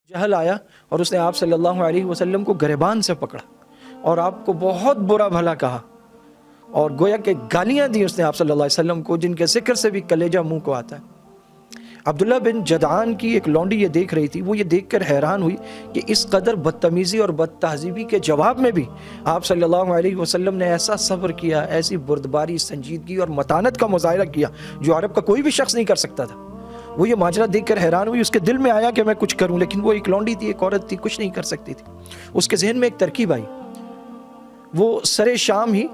جہل آیا اور اس نے آپ صلی اللہ علیہ وسلم کو گریبان سے پکڑا اور آپ کو بہت برا بھلا کہا اور گویا کہ گالیاں دی اس نے آپ صلی اللہ علیہ وسلم کو، جن کے ذکر سے بھی کلیجہ منہ کو آتا ہے۔ عبداللہ بن جدعان کی ایک لونڈی یہ دیکھ رہی تھی، وہ یہ دیکھ کر حیران ہوئی کہ اس قدر بدتمیزی اور بد تہذیبی کے جواب میں بھی آپ صلی اللہ علیہ وسلم نے ایسا صبر کیا، ایسی بردباری، سنجیدگی اور متانت کا مظاہرہ کیا جو عرب کا کوئی بھی شخص نہیں کر سکتا تھا۔ وہ یہ ماجرا دیکھ کر حیران ہوئی، اس کے دل میں آیا کہ میں کچھ کروں، لیکن وہ ایک لونڈی تھی، ایک عورت تھی، کچھ نہیں کر سکتی تھی۔ اس کے ذہن میں ایک ترکیب آئی، وہ سر شام ہی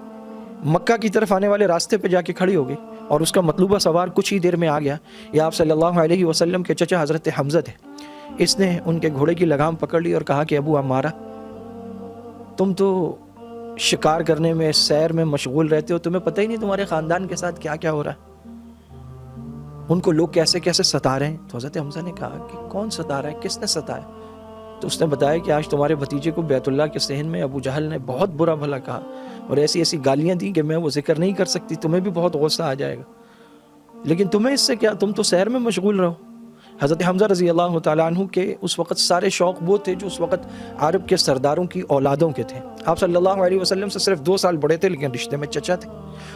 مکہ کی طرف آنے والے راستے پہ جا کے کھڑی ہو گئی اور اس کا مطلوبہ سوار کچھ ہی دیر میں آ گیا۔ یہ آپ صلی اللہ علیہ وسلم کے چچا حضرت حمزہ تھے۔ اس نے ان کے گھوڑے کی لگام پکڑ لی اور کہا کہ ابو عمارہ، تم تو شکار کرنے میں، سیر میں مشغول رہتے ہو، تمہیں پتہ ہی نہیں تمہارے خاندان کے ساتھ کیا کیا ہو رہا ہے، ان کو لوگ کیسے کیسے ستا رہے ہیں۔ تو حضرت حمزہ نے کہا کہ کون ستا رہا ہے، کس نے ستایا؟ تو اس نے بتایا کہ آج تمہارے بھتیجے کو بیت اللہ کے صحن میں ابو جہل نے بہت برا بھلا کہا اور ایسی ایسی گالیاں دی کہ میں وہ ذکر نہیں کر سکتی، تمہیں بھی بہت غصہ آ جائے گا، لیکن تمہیں اس سے کیا، تم تو سیر میں مشغول رہو۔ حضرت حمزہ رضی اللہ تعالیٰ عنہ کے اس وقت سارے شوق وہ تھے جو اس وقت عرب کے سرداروں کی اولادوں کے تھے۔ آپ صلی اللہ علیہ وسلم سے صرف 2 سال بڑے تھے، لیکن رشتے میں چچا تھے،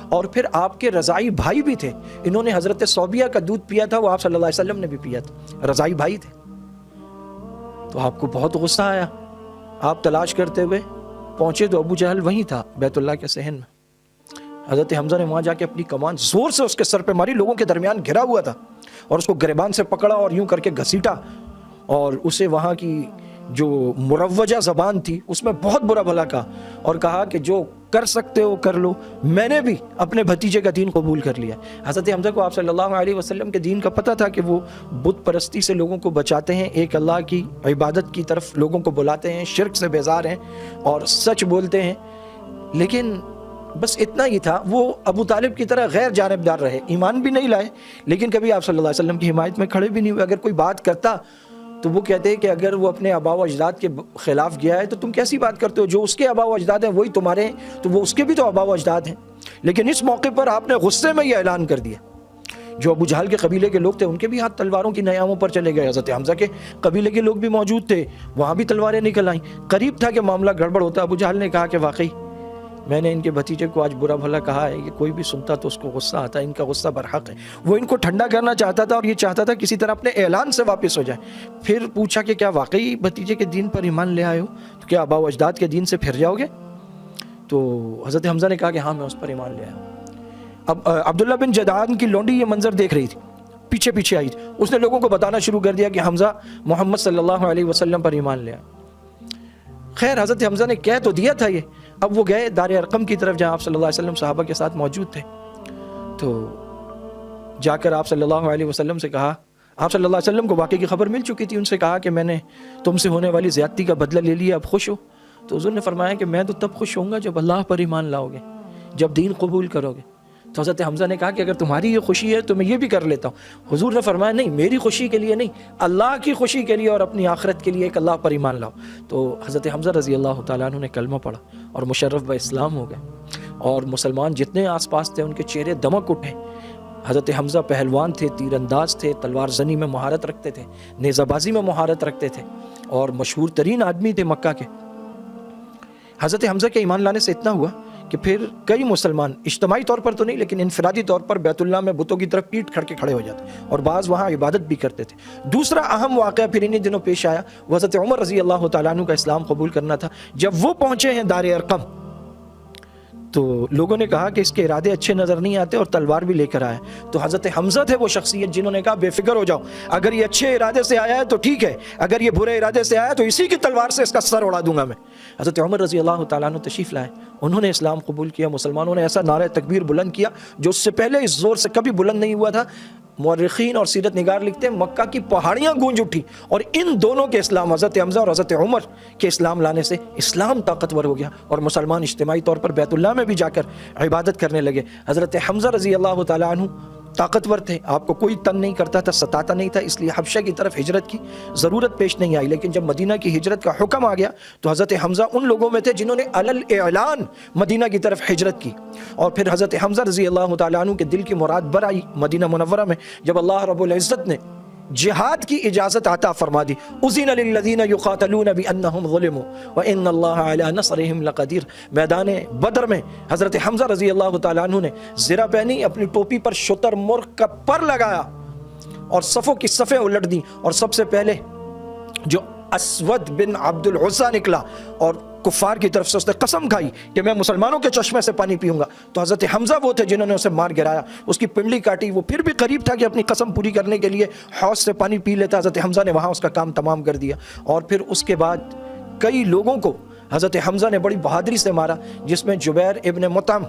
اور پھر آپ کے رضائی بھائی بھی تھے۔ انہوں نے حضرت صوبیہ کا دودھ پیا تھا، وہ آپ صلی اللہ علیہ وسلم نے بھی پیا تھا، رضائی بھائی تھے۔ تو آپ کو بہت غصہ آیا، آپ تلاش کرتے ہوئے پہنچے تو ابو جہل وہیں تھا بیت اللہ کے صحن میں۔ حضرت حمزہ نے وہاں جا کے اپنی کمان زور سے اس کے سر پہ ماری، لوگوں کے درمیان گھرا ہوا تھا، اور اس کو گریبان سے پکڑا اور یوں کر کے گھسیٹا اور اسے وہاں کی جو مروجہ زبان تھی اس میں بہت برا بھلا کہا اور کہا کہ جو کر سکتے ہو کر لو، میں نے بھی اپنے بھتیجے کا دین قبول کر لیا۔ حضرت حمزہ کو آپ صلی اللہ علیہ وسلم کے دین کا پتہ تھا کہ وہ بت پرستی سے لوگوں کو بچاتے ہیں، ایک اللہ کی عبادت کی طرف لوگوں کو بلاتے ہیں، شرک سے بیزار ہیں اور سچ بولتے ہیں، لیکن بس اتنا ہی تھا۔ وہ ابو طالب کی طرح غیر جانبدار رہے، ایمان بھی نہیں لائے، لیکن کبھی آپ صلی اللہ علیہ وسلم کی حمایت میں کھڑے بھی نہیں ہوئے۔ اگر کوئی بات کرتا تو وہ کہتے ہیں کہ اگر وہ اپنے آباء و اجداد کے خلاف گیا ہے تو تم کیسی بات کرتے ہو، جو اس کے آباء و اجداد ہیں وہی تمہارے ہیں، تو وہ اس کے بھی تو آباء و اجداد ہیں۔ لیکن اس موقع پر آپ نے غصے میں یہ اعلان کر دیا۔ جو ابو جہل کے قبیلے کے لوگ تھے ان کے بھی ہاتھ تلواروں کی نیاموں پر چلے گئے، حضرت حمزہ کے قبیلے کے لوگ بھی موجود تھے، وہاں بھی تلواریں نکل آئیں۔ قریب تھا کہ معاملہ گڑبڑ ہوتا۔ ابو جہل نے کہا کہ واقعی میں نے ان کے بھتیجے کو آج برا بھلا کہا ہے، یہ کوئی بھی سنتا تو اس کو غصہ آتا، ان کا غصہ برحق ہے۔ وہ ان کو ٹھنڈا کرنا چاہتا تھا اور یہ چاہتا تھا کسی طرح اپنے اعلان سے واپس ہو جائے۔ پھر پوچھا کہ کیا واقعی بھتیجے کے دین پر ایمان لے آئے ہو، تو کیا آباء و اجداد کے دین سے پھر جاؤ گے؟ تو حضرت حمزہ نے کہا کہ ہاں میں اس پر ایمان لے آیا ہوں۔ اب عبداللہ بن جدعان کی لونڈی یہ منظر دیکھ رہی تھی، پیچھے پیچھے آئی تھی، اس نے لوگوں کو بتانا شروع کر دیا کہ حمزہ محمد صلی اللہ علیہ وسلم پر ایمان لے آیا۔ خیر حضرت حمزہ نے کہہ تو دیا تھا یہ۔ اب وہ گئے دار ارقم کی طرف جہاں آپ صلی اللہ علیہ وسلم صحابہ کے ساتھ موجود تھے، تو جا کر آپ صلی اللہ علیہ وسلم سے کہا، آپ صلی اللہ علیہ وسلم کو واقعے کی خبر مل چکی تھی، ان سے کہا کہ میں نے تم سے ہونے والی زیادتی کا بدلہ لے لیا، اب خوش ہو؟ تو حضور نے فرمایا کہ میں تو تب خوش ہوں گا جب اللہ پر ایمان لاؤ گے، جب دین قبول کرو گے۔ تو حضرت حمزہ نے کہا کہ اگر تمہاری یہ خوشی ہے تو میں یہ بھی کر لیتا ہوں۔ حضور نے فرمایا نہیں، میری خوشی کے لیے نہیں، اللہ کی خوشی کے لیے اور اپنی آخرت کے لیے ایک اللہ پر ایمان لاؤ۔ تو حضرت حمزہ رضی اللہ تعالیٰ عنہ نے کلمہ پڑھا اور مشرف با اسلام ہو گئے، اور مسلمان جتنے آس پاس تھے ان کے چہرے دمک اٹھے۔ حضرت حمزہ پہلوان تھے، تیر انداز تھے، تلوار زنی میں مہارت رکھتے تھے، نیزہ بازی میں مہارت رکھتے تھے، اور مشہور ترین آدمی تھے مکہ کے۔ حضرت حمزہ کے ایمان لانے سے اتنا ہوا کہ پھر کئی مسلمان اجتماعی طور پر تو نہیں لیکن انفرادی طور پر بیت اللہ میں بتوں کی طرف پیٹ کھڑ کے کھڑے ہو جاتے، اور بعض وہاں عبادت بھی کرتے تھے۔ دوسرا اہم واقعہ پھر انہی دنوں پیش آیا، وہ حضرت عمر رضی اللہ تعالیٰ عنہ کا اسلام قبول کرنا تھا۔ جب وہ پہنچے ہیں دار ارقم تو لوگوں نے کہا کہ اس کے ارادے اچھے نظر نہیں آتے اور تلوار بھی لے کر آیا۔ تو حضرت حمزہ تھے وہ شخصیت جنہوں نے کہا بے فکر ہو جاؤ، اگر یہ اچھے ارادے سے آیا ہے تو ٹھیک ہے، اگر یہ برے ارادے سے آیا تو اسی کی تلوار سے اس کا سر اڑا دوں گا میں۔ حضرت عمر رضی اللہ تعالیٰ عنہ تشریف لائے، انہوں نے اسلام قبول کیا، مسلمانوں نے ایسا نعرہ تکبیر بلند کیا جو اس سے پہلے اس زور سے کبھی بلند نہیں ہوا تھا۔ مورخین اور سیرت نگار لکھتے ہیں مکہ کی پہاڑیاں گونج اٹھی، اور ان دونوں کے اسلام، حضرت حمزہ اور حضرت عمر کے اسلام لانے سے اسلام طاقتور ہو گیا، اور مسلمان اجتماعی طور پر بیت اللہ میں بھی جا کر عبادت کرنے لگے۔ حضرت حمزہ رضی اللہ تعالیٰ عنہ طاقتور تھے، آپ کو کوئی تنگ نہیں کرتا تھا، ستاتا نہیں تھا، اس لیے حبشہ کی طرف ہجرت کی ضرورت پیش نہیں آئی۔ لیکن جب مدینہ کی ہجرت کا حکم آ گیا تو حضرت حمزہ ان لوگوں میں تھے جنہوں نے علل اعلان مدینہ کی طرف ہجرت کی، اور پھر حضرت حمزہ رضی اللہ تعالیٰ عنہ کے دل کی مراد بر آئی مدینہ منورہ میں، جب اللہ رب العزت نے جہاد کی اجازت عطا فرما دی. اذن للذین یقاتلون بانہم ظلموا وان اللہ علی نصرہم لقدیر. میدان بدر میں حضرت حمزہ رضی اللہ تعالیٰ عنہ نے زرہ پہنی, اپنی ٹوپی پر شتر مرغ کا پر لگایا اور صفوں کی صفیں الٹ دی, اور سب سے پہلے جو اسود بن عبد العزیٰ نکلا اور کفار کی طرف سے اس نے قسم کھائی کہ میں مسلمانوں کے چشمے سے پانی پیوں گا, تو حضرت حمزہ وہ تھے جنہوں نے اسے مار گرایا, اس کی پنڈلی کاٹی. وہ پھر بھی قریب تھا کہ اپنی قسم پوری کرنے کے لیے حوض سے پانی پی لیتا. حضرت حمزہ نے وہاں اس کا کام تمام کر دیا. اور پھر اس کے بعد کئی لوگوں کو حضرت حمزہ نے بڑی بہادری سے مارا, جس میں جبیر ابن مطعم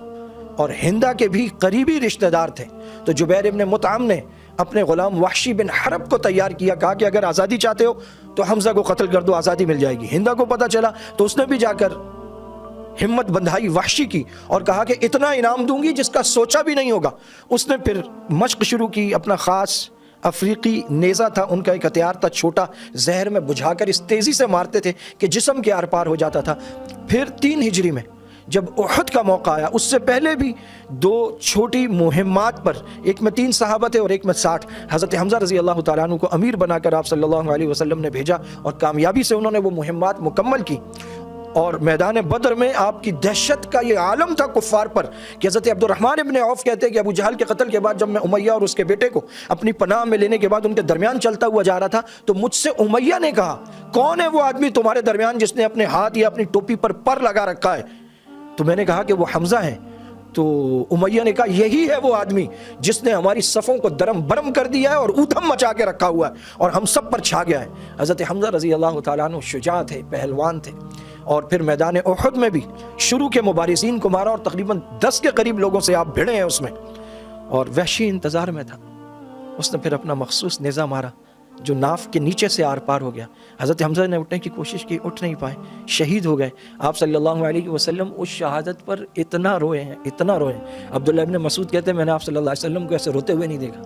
اور ہندا کے بھی قریبی رشتہ دار تھے. تو جبیر ابن مطعم نے اپنے غلام وحشی بن حرب کو تیار کیا, کہا کہ اگر آزادی چاہتے ہو تو حمزہ کو قتل کر دو, آزادی مل جائے گی. ہندا کو پتہ چلا تو اس نے بھی جا کر ہمت بندھائی وحشی کی اور کہا کہ اتنا انعام دوں گی جس کا سوچا بھی نہیں ہوگا. اس نے پھر مشق شروع کی. اپنا خاص افریقی نیزہ تھا, ان کا ایک ہتھیار تھا چھوٹا, زہر میں بجھا کر اس تیزی سے مارتے تھے کہ جسم کے آر پار ہو جاتا تھا. پھر 3 ہجری میں جب احد کا موقع آیا, اس سے پہلے بھی 2 چھوٹی مہمات پر, ایک میں 3 صحابہ تھے اور ایک میں 60, حضرت حمزہ رضی اللہ تعالیٰ عنہ کو امیر بنا کر آپ صلی اللہ علیہ وسلم نے بھیجا, اور کامیابی سے انہوں نے وہ مہمات مکمل کی. اور میدان بدر میں آپ کی دہشت کا یہ عالم تھا کفار پر کہ حضرت عبد الرحمن ابن عوف کہتے ہیں کہ ابو جہل کے قتل کے بعد جب میں امیہ اور اس کے بیٹے کو اپنی پناہ میں لینے کے بعد ان کے درمیان چلتا ہوا جا رہا تھا, تو مجھ سے امیہ نے کہا, کون ہے وہ آدمی تمہارے درمیان جس نے اپنے ہاتھ یا اپنی ٹوپی پر لگا رکھا ہے؟ تو میں نے کہا کہ وہ حمزہ ہیں. تو امیہ نے کہا یہی ہے وہ آدمی جس نے ہماری صفوں کو درم برم کر دیا ہے اور ادھم مچا کے رکھا ہوا ہے اور ہم سب پر چھا گیا ہے. حضرت حمزہ رضی اللہ تعالیٰ عنہ شجاع تھے, پہلوان تھے. اور پھر میدان احد میں بھی شروع کے مبارزین کو مارا, اور تقریباً 10 کے قریب لوگوں سے آپ بھیڑے ہیں اس میں. اور وحشی انتظار میں تھا, اس نے پھر اپنا مخصوص نیزہ مارا جو ناف کے نیچے سے آر پار ہو گیا. حضرت حمزہ نے اٹھنے کی کوشش کی, اٹھ نہیں پائے, شہید ہو گئے. آپ صلی اللہ علیہ وسلم اس شہادت پر اتنا روئے ہیں, اتنا روئے ہیں. عبداللہ ابن مسعود کہتے ہیں میں نے آپ صلی اللہ علیہ وسلم کو ایسے روتے ہوئے نہیں دیکھا.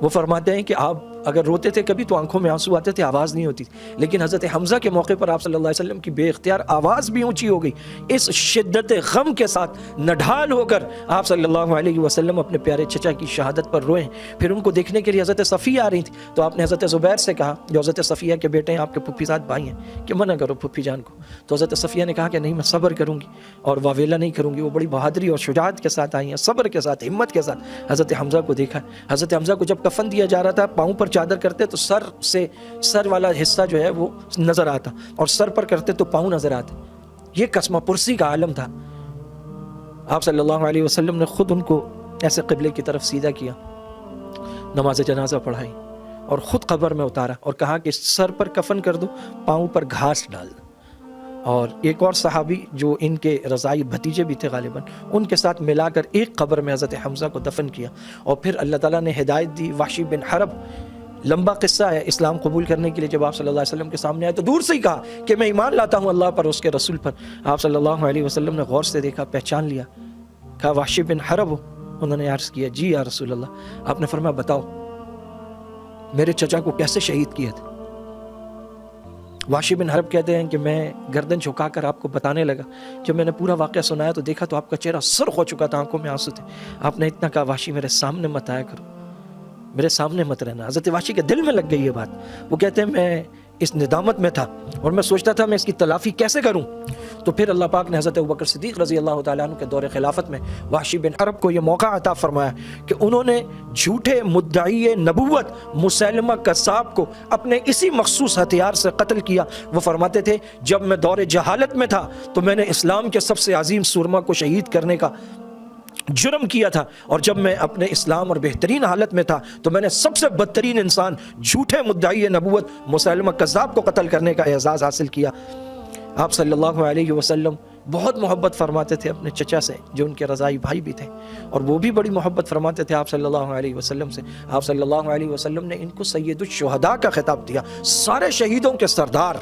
وہ فرماتے ہیں کہ آپ اگر روتے تھے کبھی تو آنکھوں میں آنسو آتے تھے, آواز نہیں ہوتی, لیکن حضرت حمزہ کے موقع پر آپ صلی اللہ علیہ وسلم کی بے اختیار آواز بھی اونچی ہو گئی. اس شدت غم کے ساتھ نڈھال ہو کر آپ صلی اللہ علیہ وسلم اپنے پیارے چچا کی شہادت پر روئے. پھر ان کو دیکھنے کے لیے حضرت صفیہ آ رہی تھی, تو آپ نے حضرت زبیر سے کہا, جو حضرت صفیہ کے بیٹے ہیں, آپ کے پھپھی زاد بھائی ہیں, کہ منع کرو پھپھی جان کو. تو حضرت صفیہ نے کہا کہ نہیں, میں صبر کروں گی اور واویلا نہیں کروں گی. وہ بڑی بہادری اور شجاعت کے ساتھ آئی ہیں, صبر کے ساتھ, ہمت کے ساتھ. حضرت حمزہ کو دیکھا. حضرت حمزہ کو جب کفن دیا جا رہا تھا, پاؤں پر چادر کرتے تو سر والا حصہ جو ہے وہ نظر آتا, اور سر پر کرتے تو پاؤں نظر آتے. یہ قسمہ پرسی کا عالم تھا. آپ صلی اللہ علیہ وسلم نے خود ان کو ایسے قبلے کی طرف سیدھا کیا, نماز جنازہ پڑھائی اور خود قبر میں اتارا, اور کہا کہ سر پر کفن کر دو, پاؤں پر گھاس ڈال دو. اور ایک اور صحابی جو ان کے رضائی بھتیجے بھی تھے غالباً, ان کے ساتھ ملا کر ایک قبر میں حضرت حمزہ کو دفن کیا. اور پھر اللہ تعالیٰ نے ہدایت دی. وحشی بن حرب, لمبا قصہ ہے, اسلام قبول کرنے کے لیے جب آپ صلی اللہ علیہ وسلم کے سامنے آئے تو دور سے ہی کہا کہ میں ایمان لاتا ہوں اللہ پر, اس کے رسول پر. آپ صلی اللہ علیہ وسلم نے غور سے دیکھا, پہچان لیا, کہا وحشی بن حرب ہو؟ انہوں نے عرض کیا جی یا رسول اللہ. آپ نے فرمایا بتاؤ میرے چچا کو کیسے شہید کیا تھا؟ وحشی بن حرب کہتے ہیں کہ میں گردن جھکا کر آپ کو بتانے لگا. جب میں نے پورا واقعہ سنایا تو دیکھا تو آپ کا چہرہ سرخ ہو چکا تھا, آنکھوں میں آنسو تھے. آپ نے اتنا کہا وحشی میرے سامنے مت آیا کرو, میرے سامنے مت رہنا. حضرت وحشی کے دل میں لگ گئی یہ بات. وہ کہتے ہیں میں اس ندامت میں تھا اور میں سوچتا تھا میں اس کی تلافی کیسے کروں. تو پھر اللہ پاک نے حضرت ابوبکر صدیق رضی اللہ تعالیٰ عنہ کے دور خلافت میں وحشی بن حرب کو یہ موقع عطا فرمایا کہ انہوں نے جھوٹے مدعی نبوت مسیلمہ کذاب کو اپنے اسی مخصوص ہتھیار سے قتل کیا. وہ فرماتے تھے جب میں دور جہالت میں تھا تو میں نے اسلام کے سب سے عظیم سورما کو شہید کرنے کا جرم کیا تھا, اور جب میں اپنے اسلام اور بہترین حالت میں تھا تو میں نے سب سے بدترین انسان جھوٹے مدعی نبوت مسیلمہ کذاب کو قتل کرنے کا اعزاز حاصل کیا. آپ صلی اللہ علیہ وسلم بہت محبت فرماتے تھے اپنے چچا سے جو ان کے رضائی بھائی بھی تھے, اور وہ بھی بڑی محبت فرماتے تھے آپ صلی اللہ علیہ وسلم سے. آپ صلی اللہ علیہ وسلم نے ان کو سید الشہداء کا خطاب دیا, سارے شہیدوں کے سردار.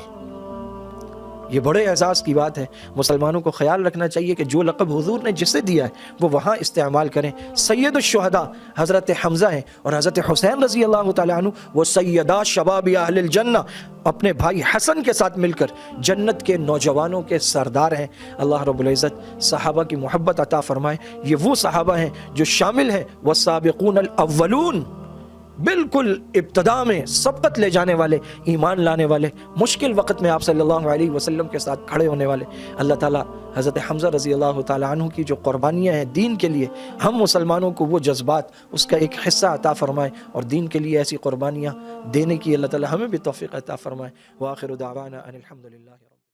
یہ بڑے اعزاز کی بات ہے. مسلمانوں کو خیال رکھنا چاہیے کہ جو لقب حضور نے جسے دیا ہے وہ وہاں استعمال کریں. سید الشہداء حضرت حمزہ ہیں, اور حضرت حسین رضی اللہ تعالیٰ عنہ وہ سیدہ شباب اہل الجنہ اپنے بھائی حسن کے ساتھ مل کر جنت کے نوجوانوں کے سردار ہیں. اللہ رب العزت صحابہ کی محبت عطا فرمائے. یہ وہ صحابہ ہیں جو شامل ہیں والسابقون الاولون بالکل ابتدا میں سبقت لے جانے والے، ایمان لانے والے، مشکل وقت میں آپ صلی اللہ علیہ وسلم کے ساتھ کھڑے ہونے والے، اللہ تعالیٰ حضرت حمزہ رضی اللہ تعالیٰ عنہ کی جو قربانیاں ہیں دین کے لیے، ہم مسلمانوں کو وہ جذبات، اس کا ایک حصہ عطا فرمائے، اور دین کے لیے ایسی قربانیاں دینے کی اللہ تعالیٰ ہمیں بھی توفیق عطا فرمائے۔ وآخر دعوانا ان الحمد للہ۔